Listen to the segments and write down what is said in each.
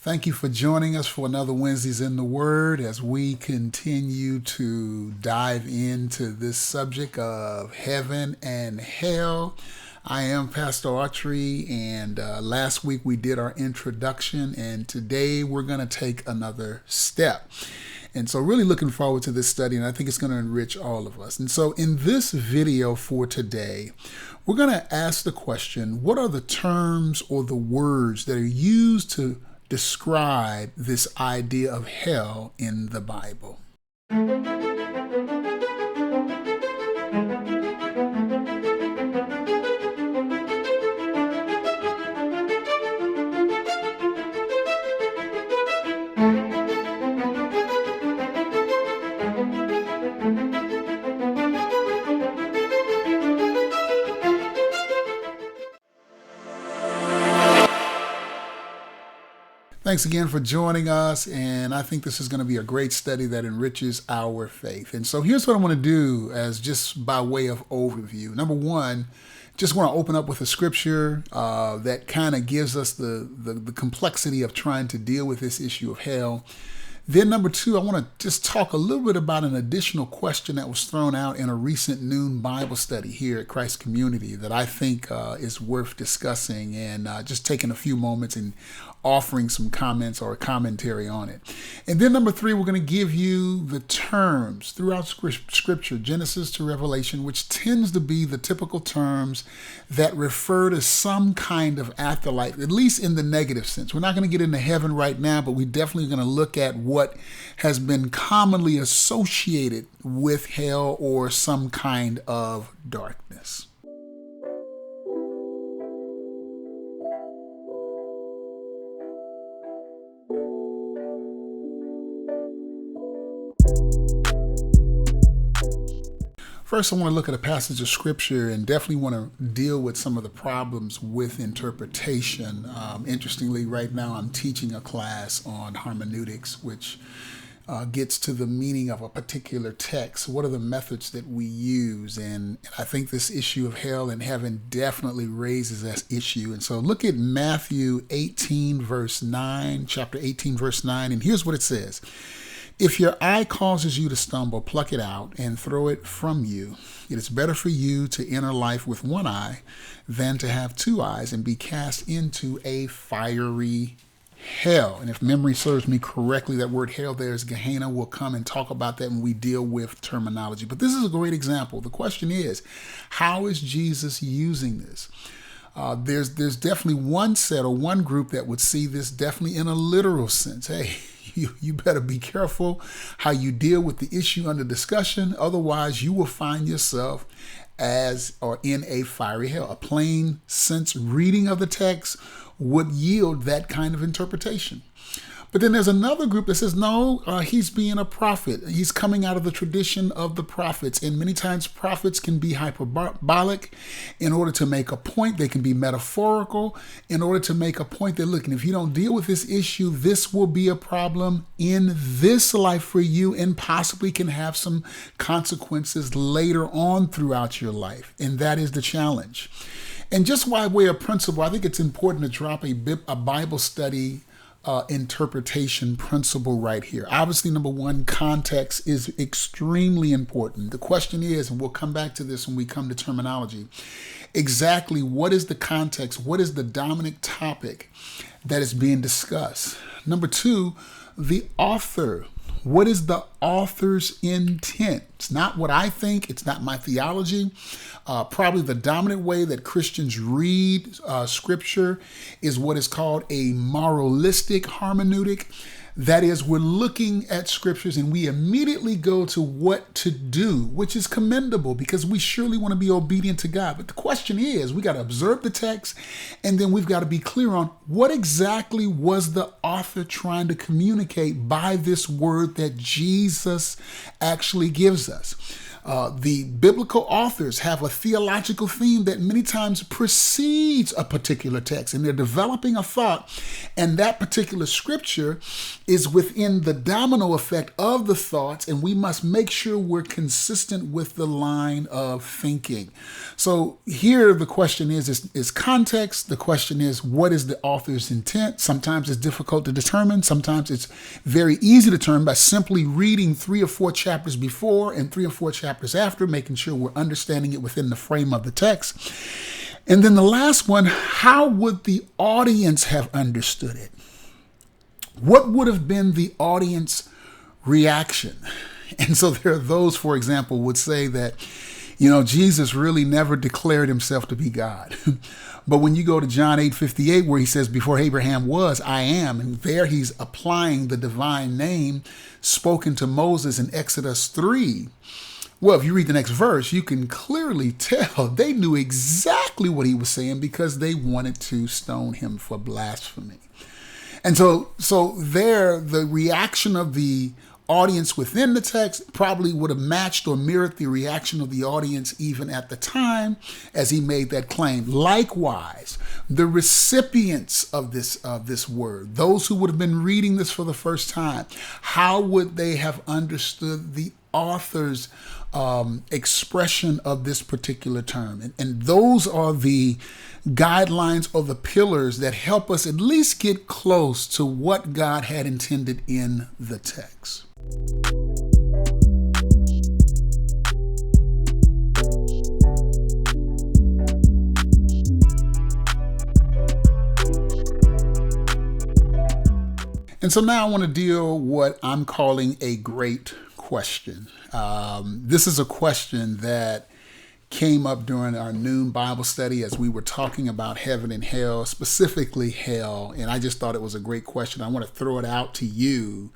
Thank you for joining us for another Wednesdays in the Word as we continue to dive into this subject of heaven and hell. I am Pastor Autry, and last week we did our introduction, and today we're going to take another step. And so really looking forward to this study, and I think it's going to enrich all of us. And so in this video for today, we're going to ask the question, what are the terms or the words that are used to describe this idea of hell in the Bible? Thanks again for joining us, and I think this is going to be a great study that enriches our faith. And so here's what I want to do as just by way of overview. Number one, just want to open up with a scripture that kind of gives us the complexity of trying to deal with this issue of hell. Then number two, I want to just talk a little bit about an additional question that was thrown out in a recent noon Bible study here at Christ Community that I think is worth discussing, and just taking a few moments and offering some comments or commentary on it. And then number three, we're going to give you the terms throughout Scripture, Genesis to Revelation, which tends to be the typical terms that refer to some kind of afterlife, at least in the negative sense. We're not going to get into heaven right now, but we definitely going to look at what has been commonly associated with hell or some kind of darkness. First, I want to look at a passage of scripture and definitely want to deal with some of the problems with interpretation. Interestingly, right now I'm teaching a class on hermeneutics, which gets to the meaning of a particular text. What are the methods that we use? And I think this issue of hell and heaven definitely raises that issue. And so look at Matthew 18, verse 9, chapter 18, verse 9, and here's what it says. If your eye causes you to stumble, pluck it out and throw it from you. It is better for you to enter life with one eye than to have two eyes and be cast into a fiery hell. And if memory serves me correctly, that word hell there is Gehenna. We'll come and talk about that when we deal with terminology. But this is a great example. The question is, how is Jesus using this? There's definitely one set or one group that would see this definitely in a literal sense. Hey, you better be careful how you deal with the issue under discussion. Otherwise, you will find yourself as or in a fiery hell. A plain sense reading of the text would yield that kind of interpretation. But then there's another group that says, no, he's being a prophet. He's coming out of the tradition of the prophets. And many times prophets can be hyperbolic in order to make a point. They can be metaphorical in order to make a point that, look, and if you don't deal with this issue, this will be a problem in this life for you and possibly can have some consequences later on throughout your life. And that is the challenge. And just by way of principle, I think it's important to drop a Bible study interpretation principle right here. Obviously, number one, context is extremely important. The question is, and we'll come back to this when we come to terminology, exactly what is the context? What is the dominant topic that is being discussed? Number two, the author. What is the author's intent? It's not what I think. It's not my theology. Probably the dominant way that Christians read scripture is what is called a moralistic hermeneutic. That is, we're looking at scriptures and we immediately go to what to do, which is commendable because we surely want to be obedient to God. But the question is, we got to observe the text and then we've got to be clear on what exactly was the author trying to communicate by this word that Jesus actually gives us. The biblical authors have a theological theme that many times precedes a particular text, and they're developing a thought, and that particular scripture is within the domino effect of the thoughts, and we must make sure we're consistent with the line of thinking. So here the question is context. The question is, what is the author's intent? Sometimes it's difficult to determine. Sometimes it's very easy to determine by simply reading 3 or 4 chapters before and 3 or 4 chapters after, making sure we're understanding it within the frame of the text. And then the last one, how would the audience have understood it? What would have been the audience reaction? And so there are those, for example, would say that, Jesus really never declared himself to be God. But when you go to John 8:58, where he says, before Abraham was, I am, and there he's applying the divine name spoken to Moses in Exodus 3. Well, if you read the next verse, you can clearly tell they knew exactly what he was saying because they wanted to stone him for blasphemy. And so there, the reaction of the audience within the text probably would have matched or mirrored the reaction of the audience even at the time as he made that claim. Likewise, the recipients of this word, those who would have been reading this for the first time, how would they have understood the author's expression of this particular term? And those are the guidelines or the pillars that help us at least get close to what God had intended in the text. And so now I want to deal what I'm calling a great question. This is a question that came up during our noon Bible study as we were talking about heaven and hell, specifically hell. And I just thought it was a great question. I want to throw it out to you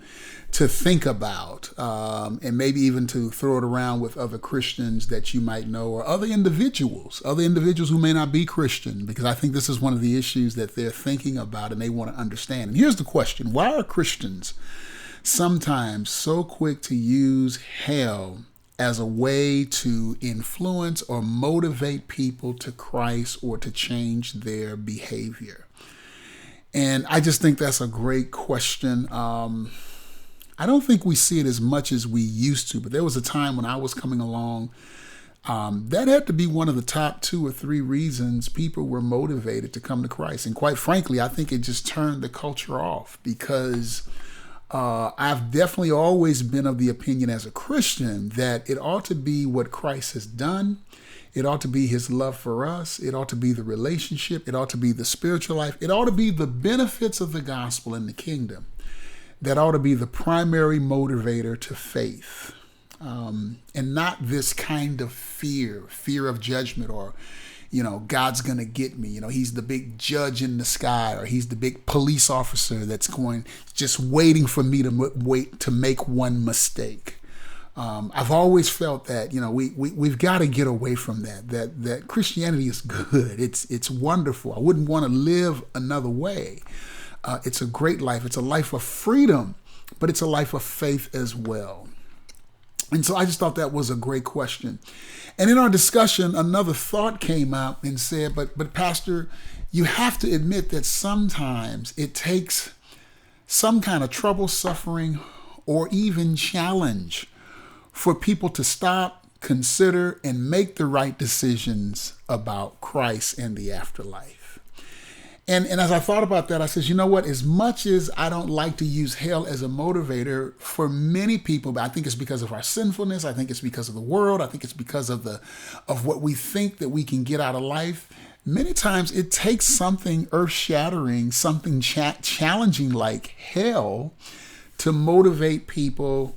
to think about, and maybe even to throw it around with other Christians that you might know, or other individuals who may not be Christian, because I think this is one of the issues that they're thinking about and they want to understand. And here's the question: why are Christians sometimes so quick to use hell as a way to influence or motivate people to Christ or to change their behavior? And I just think that's a great question. I don't think we see it as much as we used to, but there was a time when I was coming along, that had to be one of the top 2 or 3 reasons people were motivated to come to Christ. And quite frankly, I think it just turned the culture off, because I've definitely always been of the opinion as a Christian that it ought to be what Christ has done. It ought to be his love for us. It ought to be the relationship. It ought to be the spiritual life. It ought to be the benefits of the gospel and the kingdom that ought to be the primary motivator to faith, and not this kind of fear of judgment, or God's going to get me. He's the big judge in the sky, or he's the big police officer that's just waiting for me to make one mistake. I've always felt that, we've got to get away from that Christianity is good. It's wonderful. I wouldn't want to live another way. It's a great life. It's a life of freedom, but it's a life of faith as well. And so I just thought that was a great question. And in our discussion, another thought came out and said, but Pastor, you have to admit that sometimes it takes some kind of trouble, suffering, or even challenge for people to stop, consider, and make the right decisions about Christ and the afterlife. And as I thought about that, I said, you know what? As much as I don't like to use hell as a motivator, for many people, but I think it's because of our sinfulness. I think it's because of the world. I think it's because of what we think that we can get out of life. Many times it takes something earth-shattering, something challenging like hell to motivate people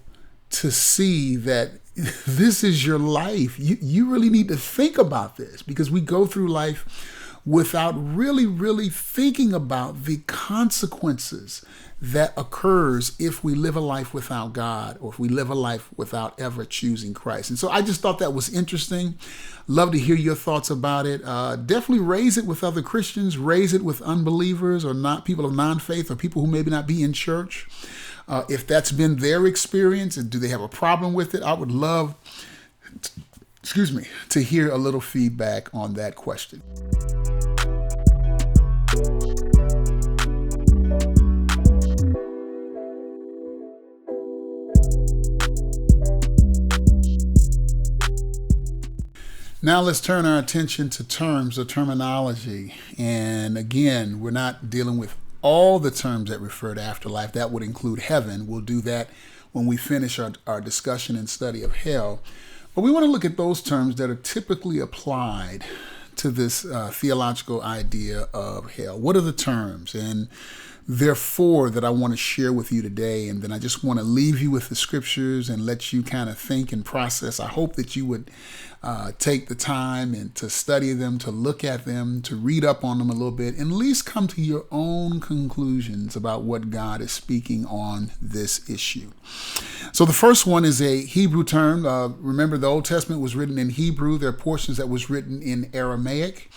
to see that this is your life. You really need to think about this, because we go through life without really thinking about the consequences that occurs if we live a life without God, or if we live a life without ever choosing Christ. And so I just thought that was interesting. Love to hear your thoughts about it. Definitely raise it with other Christians, raise it with unbelievers, or not people of non-faith, or people who maybe not be in church. If that's been their experience, and do they have a problem with it, I would love to hear a little feedback on that question. Now let's turn our attention to terms or terminology. And again, we're not dealing with all the terms that refer to afterlife. That would include heaven. We'll do that when we finish our discussion and study of hell. But we want to look at those terms that are typically applied to this theological idea of hell. What are the terms? And there are four that I want to share with you today, and then I just want to leave you with the scriptures and let you kind of think and process. I hope that you would take the time and to study them, to look at them, to read up on them a little bit, and at least come to your own conclusions about what God is speaking on this issue. So the first one is a Hebrew term. Remember, the Old Testament was written in Hebrew. There are portions that was written in Aramaic.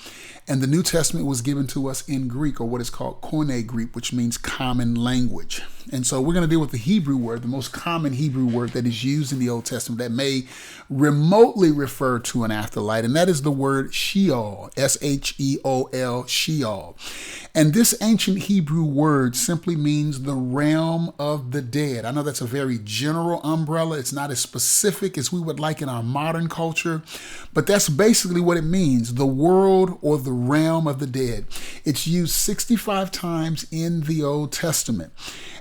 And the New Testament was given to us in Greek, or what is called Koine Greek, which means common language. And so we're going to deal with the Hebrew word, the most common Hebrew word that is used in the Old Testament that may remotely refer to an afterlife, and that is the word Sheol, Sheol, Sheol. And this ancient Hebrew word simply means the realm of the dead. I know that's a very general umbrella. It's not as specific as we would like in our modern culture, but that's basically what it means, the world or the realm of the dead. It's used 65 times in the Old Testament.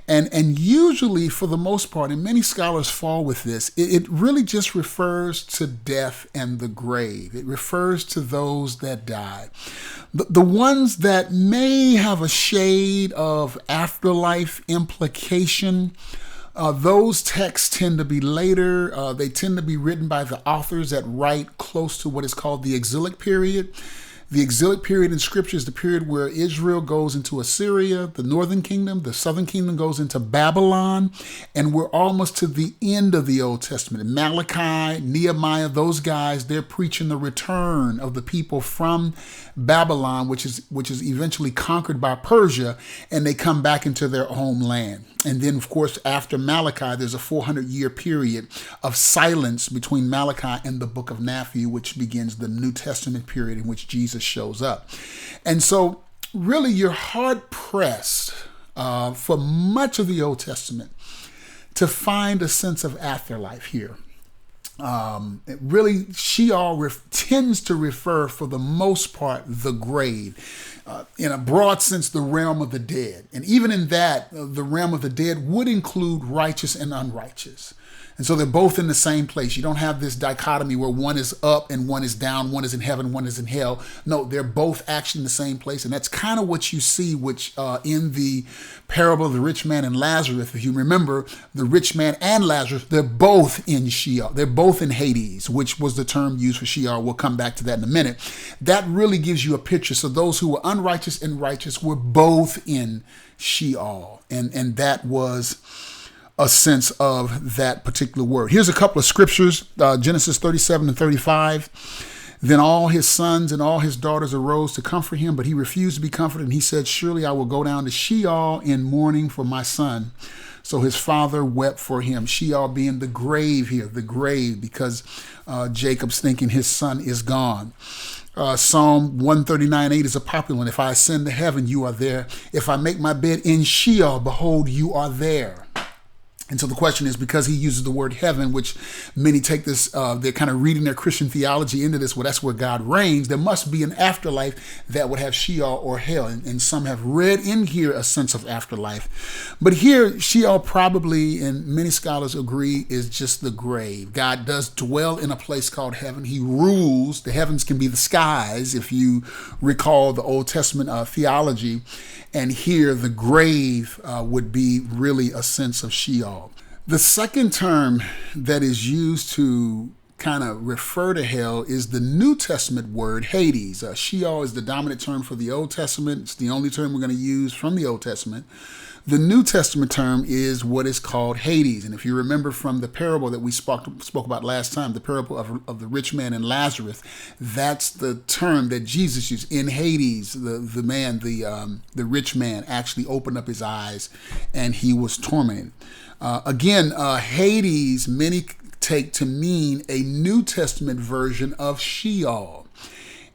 And usually, for the most part, and many scholars fall with this, it really just refers to death and the grave. It refers to those that die. The ones that may have a shade of afterlife implication, those texts tend to be later. They tend to be written by the authors that write close to what is called the exilic period. The exilic period in Scripture is the period where Israel goes into Assyria, the northern kingdom, the southern kingdom goes into Babylon, and we're almost to the end of the Old Testament. Malachi, Nehemiah, those guys, they're preaching the return of the people from Babylon, which is eventually conquered by Persia, and they come back into their homeland. And then, of course, after Malachi, there's a 400-year period of silence between Malachi and the book of Matthew, which begins the New Testament period in which Jesus shows up. And so, really, you're hard-pressed for much of the Old Testament to find a sense of afterlife here. Really, Sheol tends to refer, for the most part, the grave. In a broad sense, the realm of the dead. And even in that, the realm of the dead would include righteous and unrighteous. And so they're both in the same place. You don't have this dichotomy where one is up and one is down, one is in heaven, one is in hell. No, they're both actually in the same place. And that's kind of what you see, which in the parable of the rich man and Lazarus, if you remember, the rich man and Lazarus, they're both in Sheol. They're both in Hades, which was the term used for Sheol. We'll come back to that in a minute. That really gives you a picture. So those who were unrighteous and righteous were both in Sheol. And that was a sense of that particular word. Here's a couple of scriptures, Genesis 37 and 35. Then all his sons and all his daughters arose to comfort him, but he refused to be comforted. And he said, surely I will go down to Sheol in mourning for my son. So his father wept for him. Sheol being the grave here, the grave, because Jacob's thinking his son is gone. Psalm 139:8 is a popular one. If I ascend to heaven, you are there. If I make my bed in Sheol, behold, you are there. And so the question is, because he uses the word heaven, which many take this, they're kind of reading their Christian theology into this, well, that's where God reigns. There must be an afterlife that would have Sheol or hell. And some have read in here a sense of afterlife. But here, Sheol probably, and many scholars agree, is just the grave. God does dwell in a place called heaven. He rules. The heavens can be the skies, if you recall the Old Testament theology. And here, the grave would be really a sense of Sheol. The second term that is used to kind of refer to hell is the New Testament word Hades. Sheol is the dominant term for the Old Testament. It's the only term we're going to use from the Old Testament. The New Testament term is what is called Hades. And if you remember from the parable that we spoke about last time, the parable of the rich man and Lazarus, that's the term that Jesus used. In Hades, the rich man actually opened up his eyes and he was tormented. Hades, many take to mean a New Testament version of Sheol.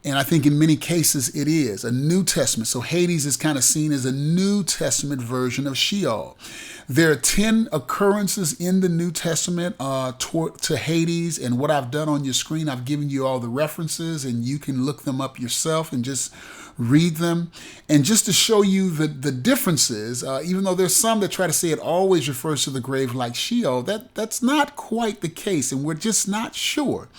And I think in many cases it is a New Testament. So Hades is kind of seen as a New Testament version of Sheol. There are 10 occurrences in the New Testament to Hades. And what I've done on your screen, I've given you all the references, and you can look them up yourself and just read them. And just to show you the differences, even though there's some that try to say it always refers to the grave like Sheol, that's not quite the case. And we're just not sure.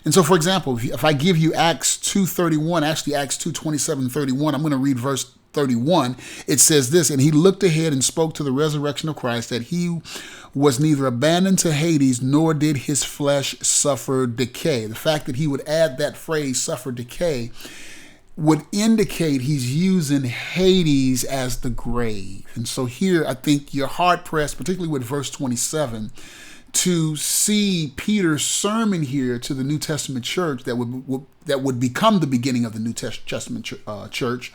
And so, for example, if I give you Acts 2:31, actually Acts 2:27-31, I'm going to read verse 31. It says this, and he looked ahead and spoke to the resurrection of Christ, that he was neither abandoned to Hades, nor did his flesh suffer decay. The fact that he would add that phrase, suffer decay, would indicate he's using Hades as the grave. And so here, I think you're hard-pressed, particularly with verse 27, to see Peter's sermon here to the New Testament church that would become the beginning of the New Testament church,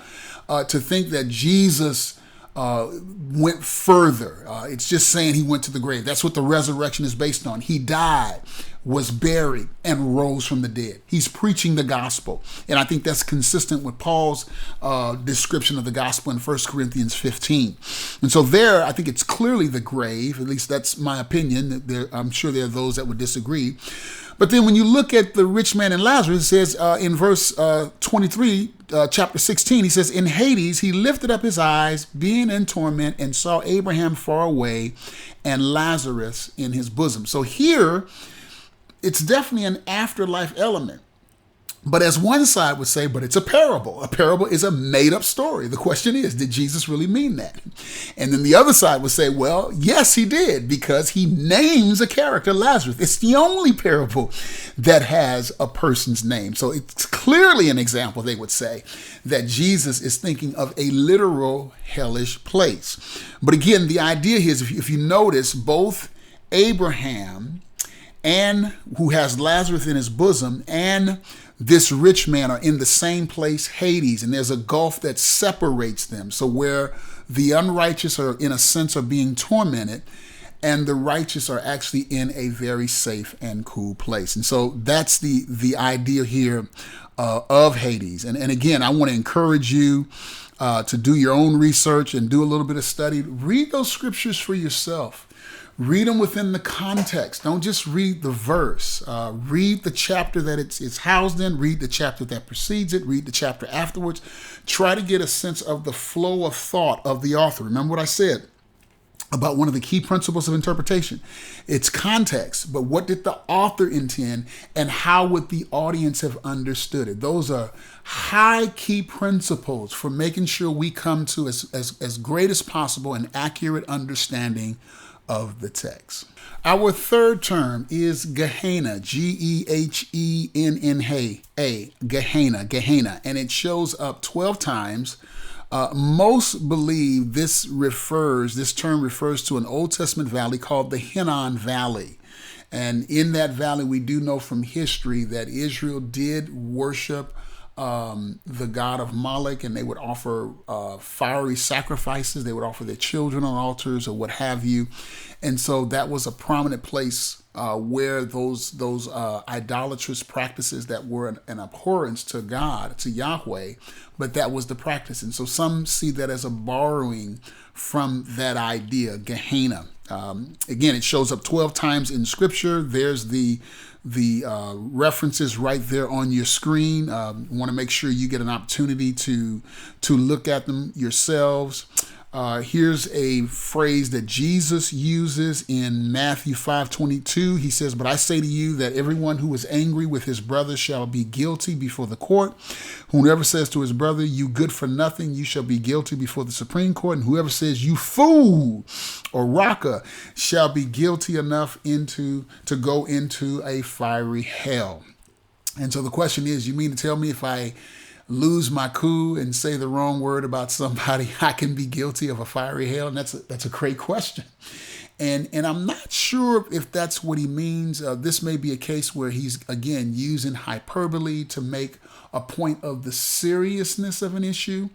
to think that Jesus went further. It's just saying he went to the grave. That's what the resurrection is based on. He died, was buried, and rose from the dead. He's preaching the gospel. And I think that's consistent with Paul's description of the gospel in 1 Corinthians 15. And so there, I think it's clearly the grave. At least that's my opinion. I'm sure there are those that would disagree. But then when you look at the rich man and Lazarus, it says in verse 23, chapter 16, he says, in Hades, he lifted up his eyes, being in torment, and saw Abraham far away and Lazarus in his bosom. So here, it's definitely an afterlife element. But as one side would say, but it's a parable. A parable is a made-up story. The question is, did Jesus really mean that? And then the other side would say, well, yes, he did, because he names a character, Lazarus. It's the only parable that has a person's name. So it's clearly an example, they would say, that Jesus is thinking of a literal hellish place. But again, the idea here is, if you notice, both Abraham, and who has Lazarus in his bosom, and this rich man are in the same place, Hades, and there's a gulf that separates them. So where the unrighteous are, in a sense, are being tormented, and the righteous are actually in a very safe and cool place. And so that's the idea here of Hades. And again, I want to encourage you to do your own research and do a little bit of study. Read those scriptures for yourself. Read them within the context. Don't just read the verse. Read the chapter that it's housed in. Read the chapter that precedes it. Read the chapter afterwards. Try to get a sense of the flow of thought of the author. Remember what I said about one of the key principles of interpretation. It's context, but what did the author intend, and how would the audience have understood it? Those are high key principles for making sure we come to as great as possible an accurate understanding of the text. Our third term is Gehenna, Gehenna, Gehenna, and it shows up 12 times. Most believe this term refers to an Old Testament valley called the Hinnom Valley. And in that valley, we do know from history that Israel did worship the god of Moloch, and they would offer fiery sacrifices. They would offer their children on altars or what have you. And so that was a prominent place where those idolatrous practices that were an abhorrence to God, to Yahweh, but that was the practice. And so some see that as a borrowing from that idea, Gehenna. Again, it shows up 12 times in Scripture. There's the references right there on your screen. Want to make sure you get an opportunity to look at them yourselves. Here's a phrase that Jesus uses in Matthew 5:22. He says, "But I say to you that everyone who is angry with his brother shall be guilty before the court. Whoever says to his brother, 'You good for nothing,' you shall be guilty before the Supreme Court. And whoever says, 'You fool,' or raka, shall be guilty enough to go into a fiery hell." And so the question is, you mean to tell me if I lose my cool and say the wrong word about somebody, I can be guilty of a fiery hell? And that's a great question. And I'm not sure if that's what he means. This may be a case where he's, again, using hyperbole to make a point of the seriousness of an issue.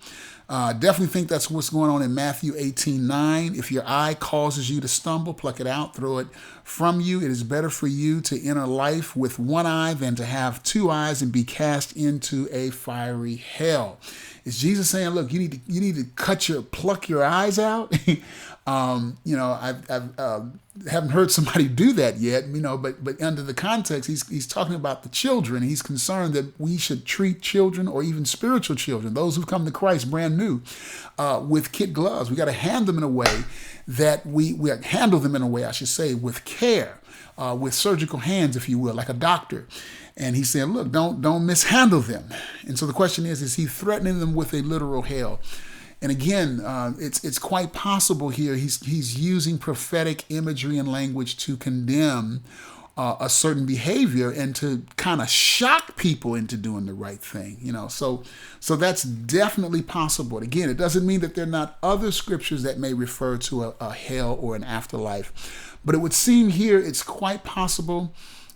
Definitely think that's what's going on in Matthew 18:9. If your eye causes you to stumble, pluck it out, throw it from you. It is better for you to enter life with one eye than to have two eyes and be cast into a fiery hell. Is Jesus saying, look, you need to pluck your eyes out? I haven't heard somebody do that yet, but under the context, he's talking about the children. He's concerned that we should treat children, or even spiritual children, those who come to Christ brand new, with kid gloves. We got to handle them in a way that we handle them in a way, I should say, with care, with surgical hands, if you will, like a doctor. And he said, look, don't mishandle them. And so the question is he threatening them with a literal hell? And again, it's quite possible here he's using prophetic imagery and language to condemn a certain behavior and to kind of shock people into doing the right thing. So that's definitely possible. And again, it doesn't mean that there are not other scriptures that may refer to a hell or an afterlife, but it would seem here it's quite possible.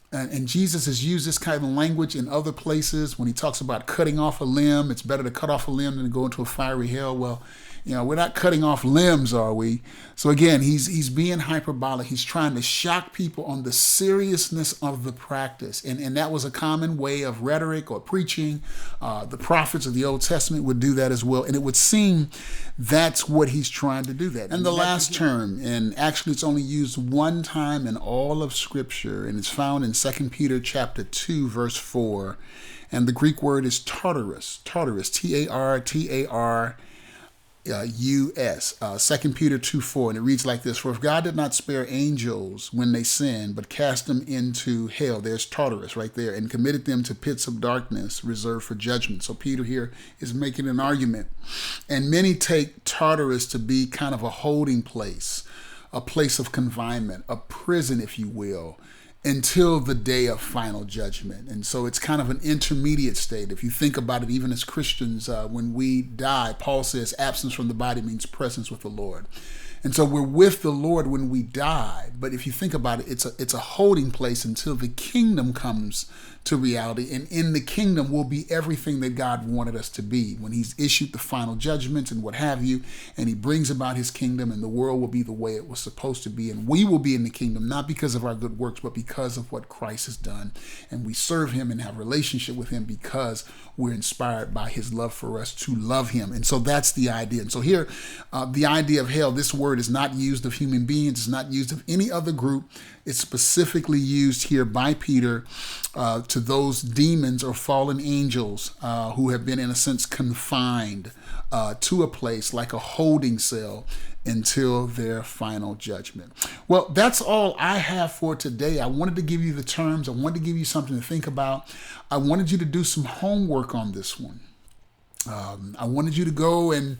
And Jesus has used this kind of language in other places when he talks about cutting off a limb. It's better to cut off a limb than to go into a fiery hell. Well, we're not cutting off limbs, are we? So again, he's being hyperbolic. He's trying to shock people on the seriousness of the practice. And that was a common way of rhetoric or preaching. The prophets of the Old Testament would do that as well. And it would seem that's what he's trying to do that. And the last term, and actually it's only used one time in all of Scripture, and it's found in 2 Peter chapter 2, verse 4. And the Greek word is Tartarus, Tartarus. 2 Peter 2:4, and it reads like this: for if God did not spare angels when they sinned, but cast them into hell, there's Tartarus right there, and committed them to pits of darkness reserved for judgment. So Peter here is making an argument. And many take Tartarus to be kind of a holding place, a place of confinement, a prison, if you will, until the day of final judgment. And so it's kind of an intermediate state. If you think about it, even as Christians, when we die, Paul says absence from the body means presence with the Lord. And so we're with the Lord when we die. But if you think about it, it's a holding place until the kingdom comes to reality. And in the kingdom will be everything that God wanted us to be when he's issued the final judgment and what have you. And he brings about his kingdom, and the world will be the way it was supposed to be. And we will be in the kingdom, not because of our good works, but because of what Christ has done. And we serve him and have a relationship with him because we're inspired by his love for us to love him. And so that's the idea. And so here, the idea of hell, this word is not used of human beings. It's not used of any other group. It's specifically used here by Peter to those demons or fallen angels who have been, in a sense, confined to a place like a holding cell until their final judgment. Well, that's all I have for today. I wanted to give you the terms. I wanted to give you something to think about. I wanted you to do some homework on this one. I wanted you to go and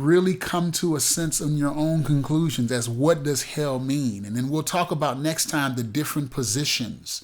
really come to a sense in your own conclusions as what does hell mean? And then we'll talk about next time the different positions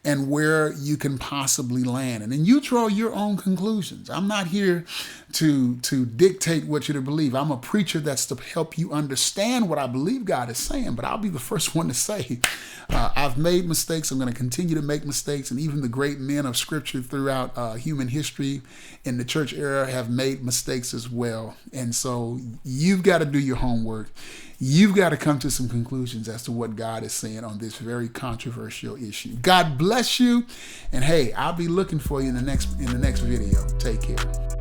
and where you can possibly land. And then you draw your own conclusions. I'm not here to dictate what you're to believe. I'm a preacher that's to help you understand what I believe God is saying, but I'll be the first one to say, I've made mistakes. I'm going to continue to make mistakes. And even the great men of Scripture throughout human history in the church era have made mistakes as well. And so you've got to do your homework. You've got to come to some conclusions as to what God is saying on this very controversial issue. God bless you. And hey, I'll be looking for you in the next video. Take care.